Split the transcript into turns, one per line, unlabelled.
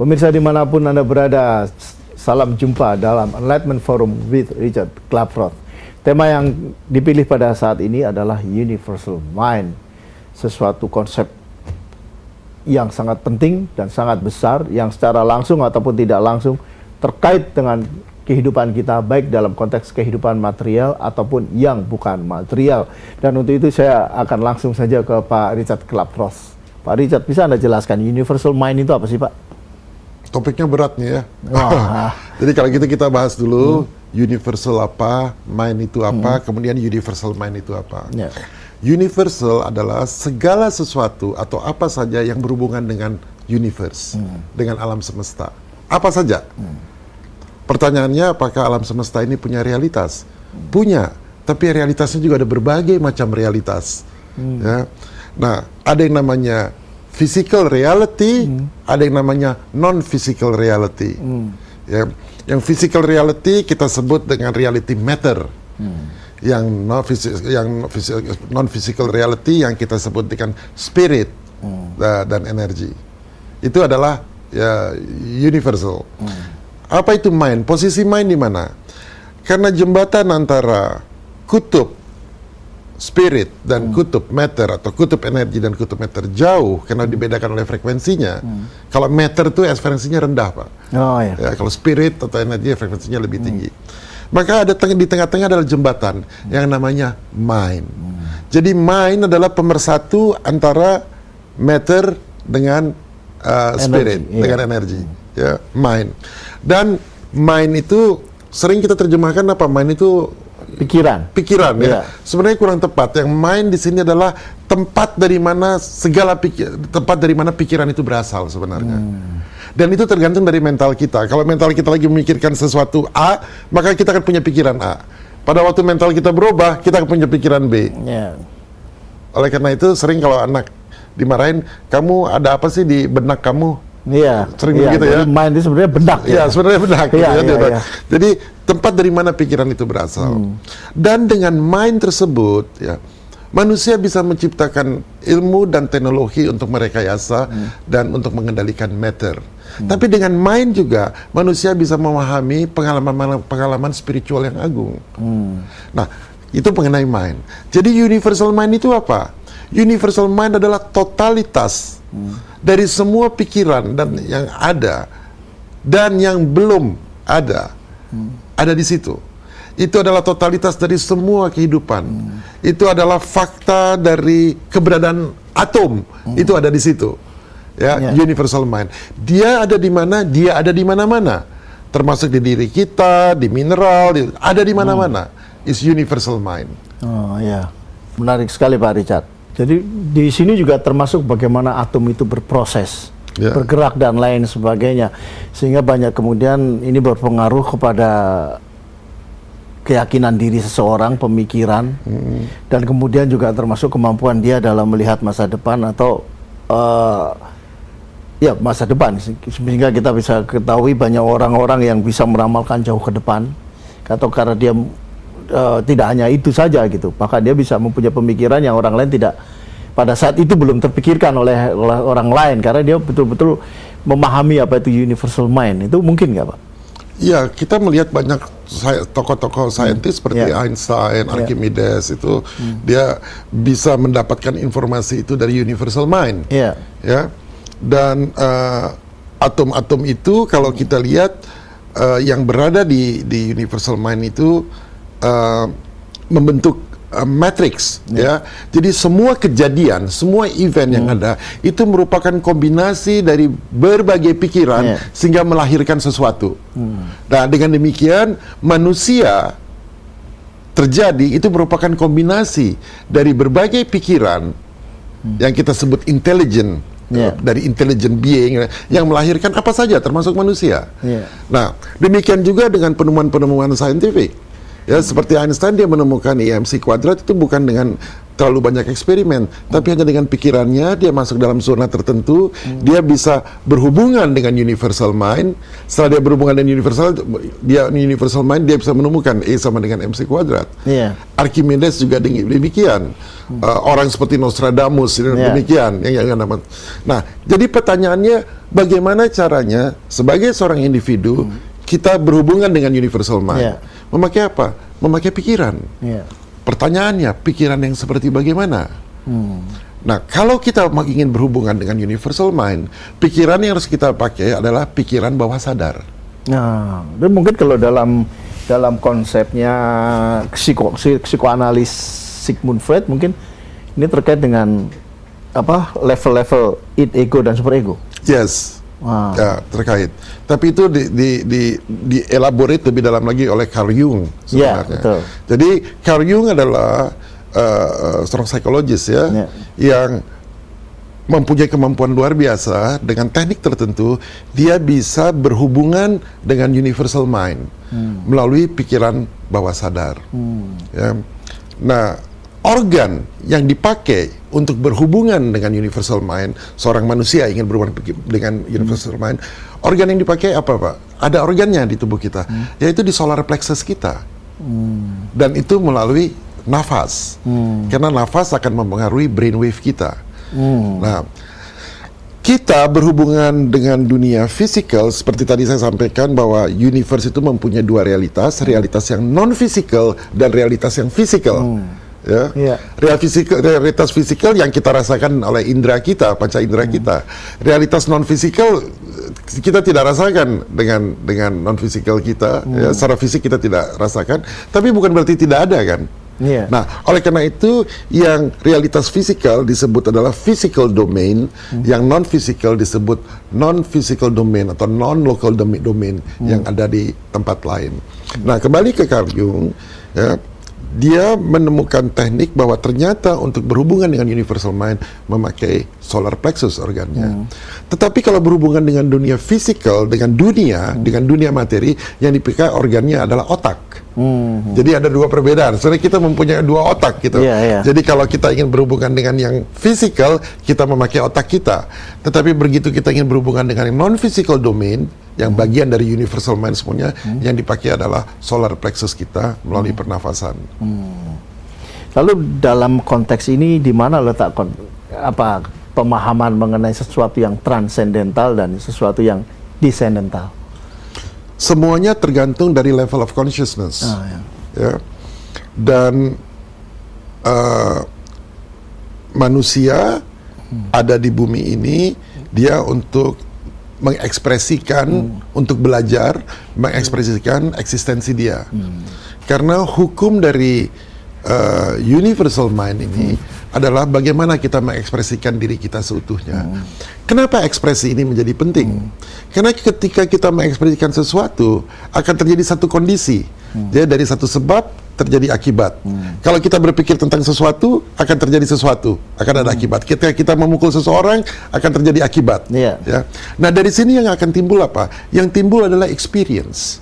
Pemirsa dimanapun Anda berada, salam jumpa dalam Enlightenment Forum with Richard Klaproth. Tema yang dipilih pada saat ini adalah Universal Mind, sesuatu konsep yang sangat penting dan sangat besar, yang secara langsung ataupun tidak langsung terkait dengan kehidupan kita, baik dalam konteks kehidupan material ataupun yang bukan material. Dan untuk itu saya akan langsung saja ke Pak Richard Klaproth. Pak Richard, bisa Anda jelaskan Universal Mind itu apa sih, Pak?
Topiknya berat nih ya. Jadi kalau gitu kita bahas dulu universal apa, mind itu apa, kemudian universal mind itu apa. Universal adalah segala sesuatu atau apa saja yang berhubungan dengan universe, dengan alam semesta. Apa saja. Pertanyaannya, apakah alam semesta ini punya realitas? Punya, tapi realitasnya juga ada berbagai macam realitas. Ya. Nah, ada yang namanya physical reality, ada yang namanya non-physical reality. Ya. Yang physical reality kita sebut dengan reality matter. Yang non-physical reality yang kita sebut dengan spirit dan energi. Itu adalah ya, universal. Apa itu mind? Posisi mind di mana? Karena jembatan antara kutub spirit dan kutub matter atau kutub energi dan kutub matter jauh karena dibedakan oleh frekuensinya. Kalau matter itu frekuensinya rendah, Pak. Ya, kalau spirit atau energi frekuensinya lebih tinggi. Maka ada di tengah-tengah adalah jembatan yang namanya mind. Jadi mind adalah pemersatu antara matter dengan spirit, dengan energi. Ya, mind. Dan mind itu sering kita terjemahkan apa? Mind itu pikiran ya. Sebenarnya kurang tepat. Yang mind di sini adalah tempat dari mana tempat dari mana pikiran itu berasal sebenarnya. Dan itu tergantung dari mental kita. Kalau mental kita lagi memikirkan sesuatu A, maka kita akan punya pikiran A. Pada waktu mental kita berubah, kita akan punya pikiran B. Oleh karena itu sering kalau anak dimarahin, kamu ada apa sih di benak kamu? Sering begitu ya. Mind itu sebenarnya benak. Sebenarnya benak. Jadi tempat dari mana pikiran itu berasal. Dan dengan mind tersebut, ya, manusia bisa menciptakan ilmu dan teknologi untuk merekayasa dan untuk mengendalikan matter. Tapi dengan mind juga manusia bisa memahami pengalaman spiritual yang agung. Nah, itu mengenai mind. Jadi universal mind itu apa? Universal mind adalah totalitas dari semua pikiran dan yang ada dan yang belum ada di situ. Itu adalah totalitas dari semua kehidupan. Itu adalah fakta dari keberadaan atom. Itu ada di situ. Ya, universal mind. Dia ada di mana? Dia ada di mana-mana. Termasuk di diri kita, di mineral, ada di mana-mana. Is universal mind.
Oh ya, menarik sekali Pak Richard. Jadi di sini juga termasuk bagaimana atom itu berproses, bergerak dan lain sebagainya, sehingga banyak kemudian ini berpengaruh kepada keyakinan diri seseorang, pemikiran, dan kemudian juga termasuk kemampuan dia dalam melihat masa depan atau masa depan, sehingga kita bisa ketahui banyak orang-orang yang bisa meramalkan jauh ke depan, atau karena dia tidak hanya itu saja gitu, maka dia bisa mempunyai pemikiran yang orang lain tidak pada saat itu belum terpikirkan oleh orang lain, karena dia betul-betul memahami apa itu universal mind. Itu mungkin nggak, Pak?
Ya, kita melihat banyak tokoh-tokoh saintis seperti Einstein, Archimedes itu dia bisa mendapatkan informasi itu dari universal mind. Ya. Dan atom-atom itu kalau kita lihat yang berada di universal mind itu membentuk matrix, ya. Jadi semua kejadian, semua event yang ada itu merupakan kombinasi dari berbagai pikiran sehingga melahirkan sesuatu. Nah, dengan demikian manusia terjadi itu merupakan kombinasi dari berbagai pikiran yang kita sebut intelligent. Dari intelligent being yang melahirkan apa saja termasuk manusia. Nah, demikian juga dengan penemuan-penemuan saintifik. Ya, seperti Einstein, dia menemukan EMC kuadrat itu bukan dengan terlalu banyak eksperimen, tapi hanya dengan pikirannya dia masuk dalam zona tertentu, dia bisa berhubungan dengan universal mind. Setelah dia berhubungan dengan universal mind, dia bisa menemukan E sama dengan MC kuadrat. Archimedes juga demikian. Orang seperti Nostradamus demikian. Nah, jadi pertanyaannya, bagaimana caranya sebagai seorang individu kita berhubungan dengan universal mind? Memakai apa? Memakai pikiran. Pertanyaannya, pikiran yang seperti bagaimana? Nah, kalau kita ingin berhubungan dengan universal mind, pikiran yang harus kita pakai adalah pikiran bawah sadar.
Nah, dan mungkin kalau dalam konsepnya psikoanalis Sigmund Freud, mungkin ini terkait dengan apa, level-level id, ego, dan superego.
Yes. Ya, terkait. Tapi itu di-elaborate lebih dalam lagi oleh Carl Jung sebenarnya.
Betul.
Jadi Carl Jung adalah seorang psikologis yang mempunyai kemampuan luar biasa. Dengan teknik tertentu dia bisa berhubungan dengan universal mind melalui pikiran bawah sadar. Ya. Nah, organ yang dipakai untuk berhubungan dengan universal mind, seorang manusia ingin berhubungan dengan universal mind, organ yang dipakai apa, Pak? Ada organnya di tubuh kita, yaitu di solar plexus kita. Dan itu melalui nafas. Karena nafas akan mempengaruhi brainwave kita. Nah, kita berhubungan dengan dunia fisikal, seperti tadi saya sampaikan bahwa universe itu mempunyai dua realitas, realitas yang non-fisikal dan realitas yang fisikal. Realitas fisikal yang kita rasakan oleh indera kita, panca indera kita. Realitas non fisikal kita tidak rasakan dengan non fisikal kita. Secara fisik kita tidak rasakan, tapi bukan berarti tidak ada kan. Nah, oleh karena itu yang realitas fisikal disebut adalah physical domain, yang non fisikal disebut non physical domain atau non local domain yang ada di tempat lain. Nah, kembali ke Carl Jung, dia menemukan teknik bahwa ternyata untuk berhubungan dengan universal mind memakai solar plexus organnya. Tetapi kalau berhubungan dengan dunia fisikal, dengan dunia materi, yang dipakai organnya adalah otak. Jadi ada dua perbedaan. Sebenarnya kita mempunyai dua otak gitu. Jadi kalau kita ingin berhubungan dengan yang fisikal, kita memakai otak kita. Tetapi begitu kita ingin berhubungan dengan yang non-physical domain, yang bagian dari universal mind semuanya, yang dipakai adalah solar plexus kita melalui pernafasan.
Lalu dalam konteks ini di mana letak pemahaman mengenai sesuatu yang transcendental dan sesuatu yang descendental?
Semuanya tergantung dari level of consciousness. Dan manusia ada di bumi ini, dia untuk mengekspresikan, untuk belajar, mengekspresikan eksistensi dia. Karena hukum dari universal mind ini adalah bagaimana kita mengekspresikan diri kita seutuhnya. Kenapa ekspresi ini menjadi penting? Karena ketika kita mengekspresikan sesuatu, akan terjadi satu kondisi. Jadi dari satu sebab terjadi akibat. Kalau kita berpikir tentang sesuatu, akan terjadi sesuatu, akan ada akibat. Ketika kita memukul seseorang, akan terjadi akibat. Ya. Nah, dari sini yang akan timbul apa? Yang timbul adalah experience.